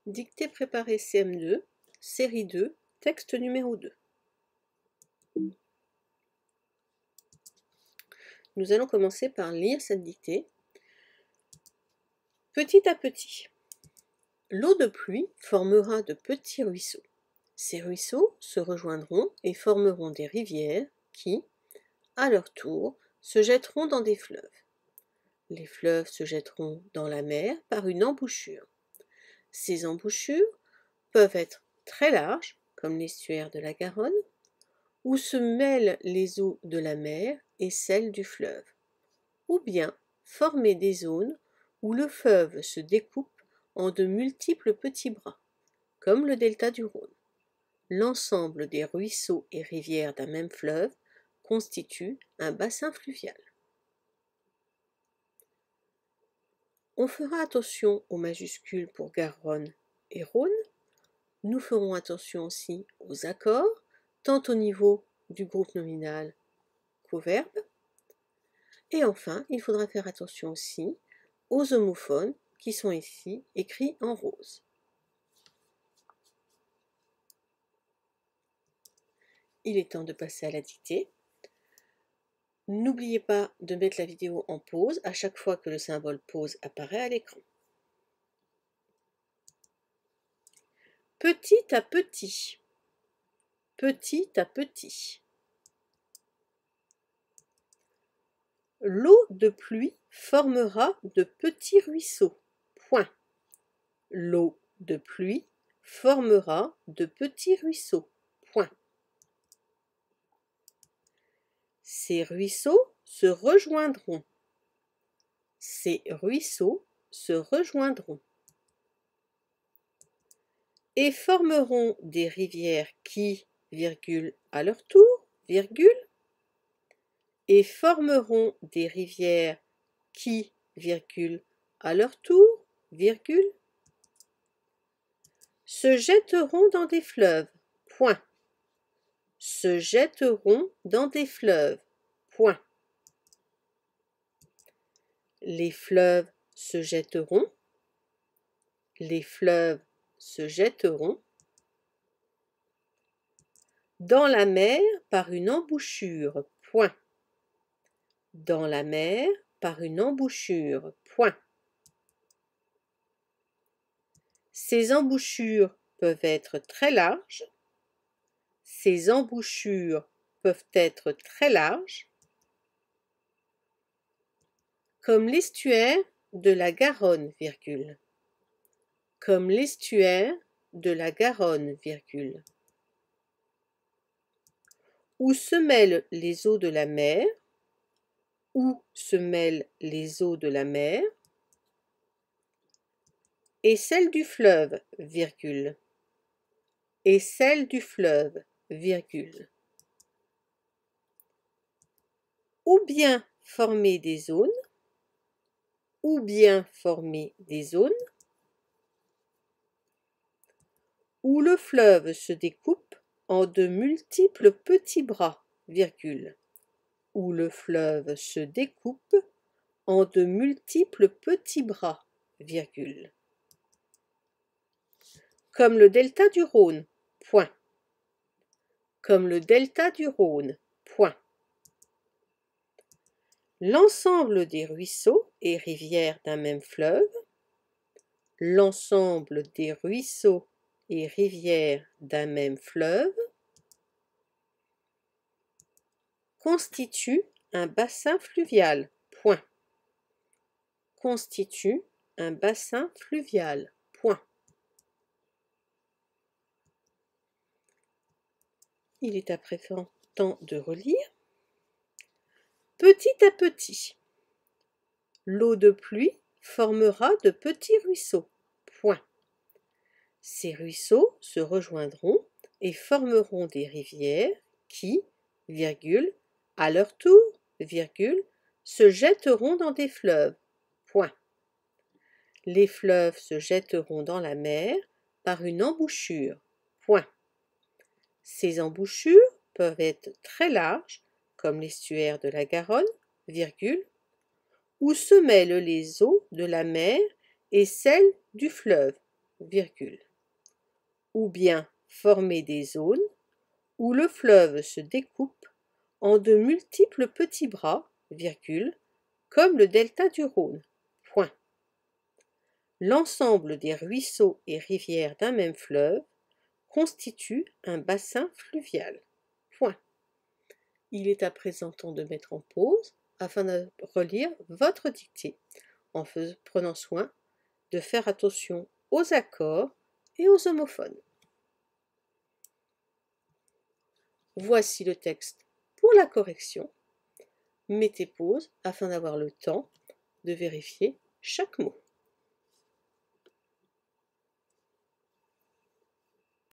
Dictée préparée CM2, série 2, texte numéro 2. Nous allons commencer par lire cette dictée. Petit à petit, l'eau de pluie formera de petits ruisseaux. Ces ruisseaux se rejoindront et formeront des rivières qui, à leur tour, se jetteront dans des fleuves. Les fleuves se jetteront dans la mer par une embouchure. Ces embouchures peuvent être très larges, comme l'estuaire de la Garonne, où se mêlent les eaux de la mer et celles du fleuve, ou bien former des zones où le fleuve se découpe en de multiples petits bras, comme le delta du Rhône. L'ensemble des ruisseaux et rivières d'un même fleuve constitue un bassin fluvial. On fera attention aux majuscules pour Garonne et Rhône. Nous ferons attention aussi aux accords, tant au niveau du groupe nominal qu'au verbe. Et enfin, il faudra faire attention aussi aux homophones qui sont ici écrits en rose. Il est temps de passer à la dictée. N'oubliez pas de mettre la vidéo en pause à chaque fois que le symbole pause apparaît à l'écran. Petit à petit, petit à petit. L'eau de pluie formera de petits ruisseaux. Point. L'eau de pluie formera de petits ruisseaux. Point. Ces ruisseaux se rejoindront. Ces ruisseaux se rejoindront. Et formeront des rivières qui, virgule, à leur tour, virgule, et formeront des rivières qui, virgule, à leur tour, virgule, se jetteront dans des fleuves. Point. Se jetteront dans des fleuves. Point. Les fleuves se jetteront. Les fleuves se jetteront dans la mer par une embouchure. Point. Dans la mer par une embouchure. Point. Ces embouchures peuvent être très larges. Ces embouchures peuvent être très larges, comme l'estuaire de la Garonne, virgule. Comme l'estuaire de la Garonne, virgule. Où se mêlent les eaux de la mer, où se mêlent les eaux de la mer, et celles du fleuve, virgule. Et celles du fleuve, virgule. Ou bien former des zones, ou bien former des zones, où le fleuve se découpe en de multiples petits bras, virgule. Où le fleuve se découpe en de multiples petits bras, virgule. Comme le delta du Rhône, point. Comme le delta du Rhône, point. L'ensemble des ruisseaux et rivières d'un même fleuve, l'ensemble des ruisseaux et rivières d'un même fleuve constitue un bassin fluvial. Point. Constitue un bassin fluvial. Point. Il est à présent temps de relire. Petit à petit, l'eau de pluie formera de petits ruisseaux. Point. Ces ruisseaux se rejoindront et formeront des rivières qui, virgule, à leur tour, virgule, se jetteront dans des fleuves. Point. Les fleuves se jetteront dans la mer par une embouchure. Point. Ces embouchures peuvent être très larges, comme l'estuaire de la Garonne, virgule, où se mêlent les eaux de la mer et celles du fleuve, virgule. Ou bien former des zones où le fleuve se découpe en de multiples petits bras, virgule, comme le delta du Rhône. Point. L'ensemble des ruisseaux et rivières d'un même fleuve constitue un bassin fluvial. Point. Il est à présent temps de mettre en pause afin de relire votre dictée en prenant soin de faire attention aux accords et aux homophones. Voici le texte pour la correction. Mettez pause afin d'avoir le temps de vérifier chaque mot.